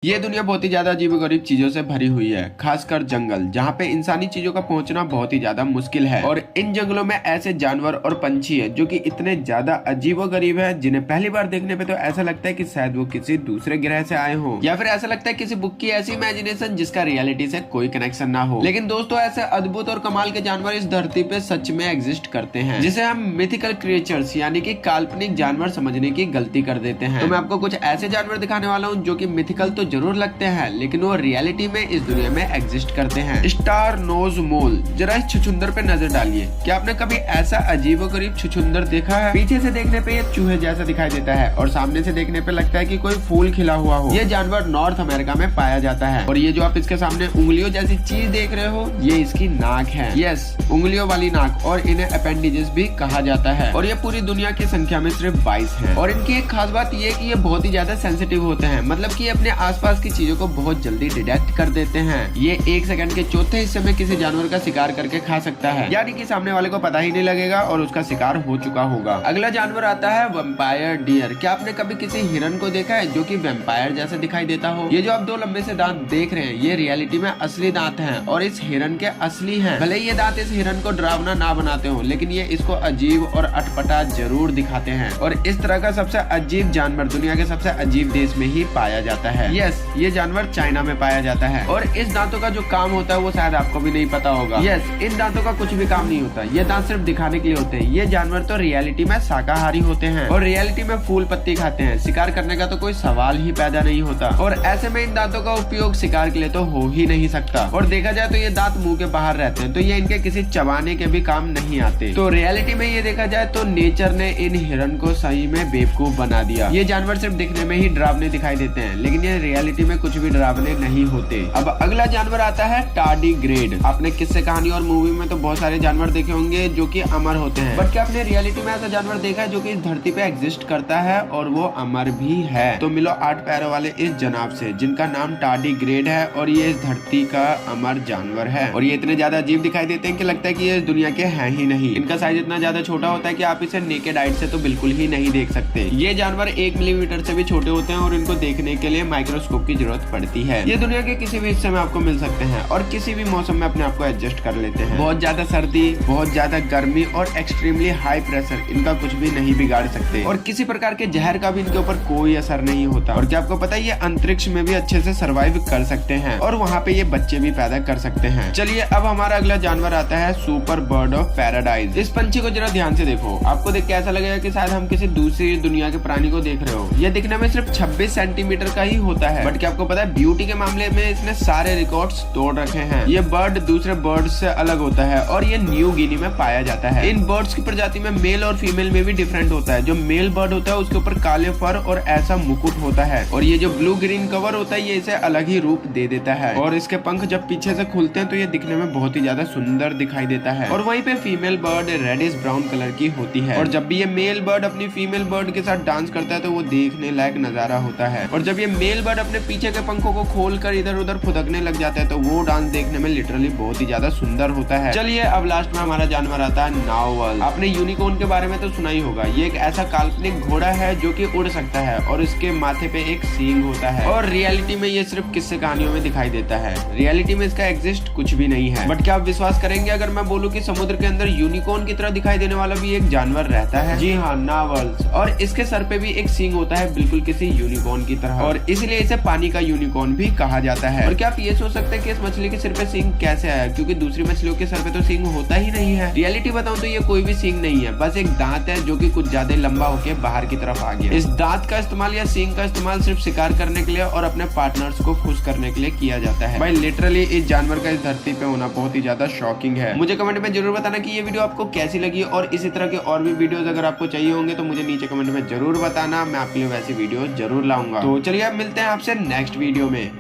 ये दुनिया बहुत ही ज्यादा अजीबोगरीब चीजों से भरी हुई है, खासकर जंगल, जहाँ पे इंसानी चीजों का पहुंचना बहुत ही ज्यादा मुश्किल है। और इन जंगलों में ऐसे जानवर और पंछी है जो कि इतने ज्यादा अजीबोगरीब है, जिन्हें पहली बार देखने पे तो ऐसा लगता है कि शायद वो किसी दूसरे ग्रह से आए हों, या फिर ऐसा लगता है किसी बुक की ऐसी इमेजिनेशन जिसका रियलिटी से कोई कनेक्शन ना हो। लेकिन दोस्तों, ऐसे अद्भुत और कमाल के जानवर इस धरती पे सच में एग्जिस्ट करते हैं, जिसे हम मिथिकल क्रिएचर्स यानी कि काल्पनिक जानवर समझने की गलती कर देते हैं। तो मैं आपको कुछ ऐसे जानवर दिखाने वाला हूँ जो कि मिथिकल तो जरूर लगते हैं, लेकिन वो रियलिटी में इस दुनिया में एग्जिस्ट करते हैं। स्टार नोज मोल, जरा इस छुछुंदर पे नजर डालिए। क्या आपने कभी ऐसा अजीबोगरीब छुछुंदर देखा है? पीछे से देखने पे ये चूहे जैसा दिखाई देता है और सामने से देखने पे लगता है कि कोई फूल खिला हुआ हो। ये जानवर नॉर्थ अमेरिका में पाया जाता है और ये जो आप इसके सामने उंगलियों जैसी चीज देख रहे हो, ये इसकी नाक है। यस, उंगलियों वाली नाक, और इन्हें अपेंडिजेस भी कहा जाता है। और ये पूरी दुनिया की संख्या में सिर्फ 22 है। और इनकी एक खास बात ये कि ये बहुत ही ज्यादा सेंसिटिव होते हैं, मतलब कि अपने आसपास की चीजों को बहुत जल्दी डिटेक्ट कर देते हैं। ये 1 सेकंड के चौथे हिस्से में किसी जानवर का शिकार करके खा सकता है, यानी कि सामने वाले को पता ही नहीं लगेगा और उसका शिकार हो चुका होगा। अगला जानवर आता है वैम्पायर डियर। क्या आपने कभी किसी हिरन को देखा है जो कि वैम्पायर जैसा दिखाई देता हो? ये जो आप 2 लंबे से दांत देख रहे हैं, ये रियलिटी में असली दांत हैं और इस हिरन के असली हैं। भले ये दांत इस हिरन को डरावना ना बनाते हो, लेकिन ये इसको अजीब और अटपटा जरूर दिखाते हैं। और इस तरह का सबसे अजीब जानवर दुनिया के सबसे अजीब देश में ही पाया जाता है। यस, ये जानवर चाइना में पाया जाता है। और इस दांतों का जो काम होता है वो शायद आपको भी नहीं पता होगा। यस, इन दांतों का कुछ भी काम नहीं होता, ये दांत सिर्फ दिखाने के लिए होते हैं। ये जानवर तो रियलिटी में शाकाहारी होते हैं और रियलिटी में फूल पत्ती खाते हैं। शिकार करने का तो कोई सवाल ही पैदा नहीं होता और ऐसे में इन दांतों का उपयोग शिकार के लिए तो हो ही नहीं सकता। और देखा जाए तो ये दांत मुंह के बाहर रहते हैं, तो ये इनके किसी चबाने के भी काम नहीं आते। तो रियलिटी में ये देखा जाए तो नेचर ने इन हिरन को सही में बेवकूफ बना दिया। ये जानवर सिर्फ दिखने में ही डरावने दिखाई देते हैं, लेकिन ये रियलिटी में कुछ भी डरावने नहीं होते। अब अगला जानवर आता है टार्डीग्रेड। आपने किस्से कहानी और मूवी में तो बहुत सारे जानवर देखे होंगे जो कि अमर होते हैं, बट क्या आपने रियलिटी में ऐसा जानवर देखा है जो कि इस धरती पे एग्जिस्ट करता है और वो अमर भी है? तो मिलो 8 पैरों वाले इस जनाब से, जिनका नाम टार्डीग्रेड है और ये इस धरती का अमर जानवर है। और ये इतने ज्यादा अजीब दिखाई देते हैं कि लगता है कि ये इस दुनिया के हैं ही नहीं। इनका साइज इतना ज्यादा छोटा होता है कि आप इसे नेकेड आइट से तो बिल्कुल ही नहीं देख सकते। ये जानवर 1 मिलीमीटर से भी छोटे होते हैं और इनको देखने के लिए माइक्रोस्कोप की जरूरत पड़ती है। ये दुनिया के किसी भी हिस्से में आपको मिल सकते हैं और किसी भी मौसम में अपने आप को एडजस्ट कर लेते हैं। बहुत ज्यादा सर्दी, बहुत ज्यादा गर्मी और एक्सट्रीमली हाई प्रेशर इनका कुछ भी नहीं बिगाड़ सकते और किसी प्रकार के जहर का भी इनके ऊपर कोई असर नहीं होता। और क्या आपको पता है ये अंतरिक्ष में भी अच्छे से सर्वाइव कर सकते हैं और वहाँ पे ये बच्चे भी पैदा कर सकते हैं। चलिए, अब हमारा अगला जानवर आता है सुपर बर्ड ऑफ पैराडाइज। इस पंछी को जरा ध्यान से देखो। आपको देख के ऐसा लगेगा कि शायद हम किसी दूसरी दुनिया के प्राणी को देख रहे हो। ये दिखने में सिर्फ 26 सेंटीमीटर का ही होता है, बट क्या आपको पता है ब्यूटी के मामले में इसने सारे रिकॉर्ड्स तोड़ रखे हैं। ये बर्ड दूसरे बर्ड्स से अलग होता है और ये न्यू गिनी में पाया जाता है। इन बर्ड्स की प्रजाति में मेल और फीमेल में भी डिफरेंट होता है। जो मेल बर्ड होता है उसके ऊपर काले फर और ऐसा मुकुट होता है और ये जो ब्लू ग्रीन कवर होता है ये इसे अलग ही रूप दे देता है। और इसके पंख जब पीछे से खुलते हैं तो ये दिखने में बहुत ही ज्यादा सुंदर दिखाई देता है। और वहीं पे female bird reddish brown colour की होती है और जब भी ये मेल बर्ड अपनी फीमेल बर्ड के साथ डांस करता है तो वो देखने लायक नजारा होता है। और जब ये मेल बर्ड अपने पीछे के पंखों को खोलकर इधर उधर फुदकने लग जाता है तो वो डांस देखने में लिटरली बहुत ही ज्यादा सुंदर होता है। चलिए, अब लास्ट में हमारा जानवर आता है नार्वल। आपने यूनिकॉर्न के बारे में तो सुना ही होगा। ये एक ऐसा काल्पनिक घोड़ा है जो कि उड़ सकता है और इसके माथे पे एक सींग होता है और रियलिटी में ये सिर्फ किस्से कहानियों में दिखाई देता है। रियलिटी में इसका एग्जिस्ट कुछ भी नहीं है। बट क्या आप विश्वास करेंगे अगर मैं बोलूं कि समुद्र के अंदर यूनिकॉर्न की तरह दिखाई देने वाला भी एक जानवर रहता है? जी हाँ, नार्वल्स। और इसके सर पे भी एक सींग होता है, बिल्कुल किसी यूनिकॉर्न की तरह, और इसलिए इसे पानी का यूनिकॉर्न भी कहा जाता है। और क्या आप ये सोच सकते हैं कि इस मछली के सिर पे सींग कैसे आया? क्योंकि दूसरी मछलियों के सर पे तो सींग होता ही नहीं है। रियलिटी बताऊं तो ये कोई भी सींग नहीं है, बस एक दांत है जो कि कुछ ज्यादा लंबा होकर बाहर की तरफ आ गया। इस दांत का इस्तेमाल या सींग का इस्तेमाल सिर्फ शिकार करने के लिए और अपने पार्टनर्स को खुश करने के लिए किया जाता है। भाई लिटरली इस जानवर का इस धरती पे होना बहुत ही ज्यादा शॉकिंग है। मुझे कमेंट में जरूर बताना कि ये वीडियो आपको कैसी लगी और इसी तरह के और भी वीडियोस अगर आपको चाहिए होंगे तो मुझे नीचे कमेंट में जरूर बताना। मैं आपके लिए वैसी वीडियो जरूर लाऊंगा। तो चलिए, अब मिलते हैं आपसे नेक्स्ट वीडियो में।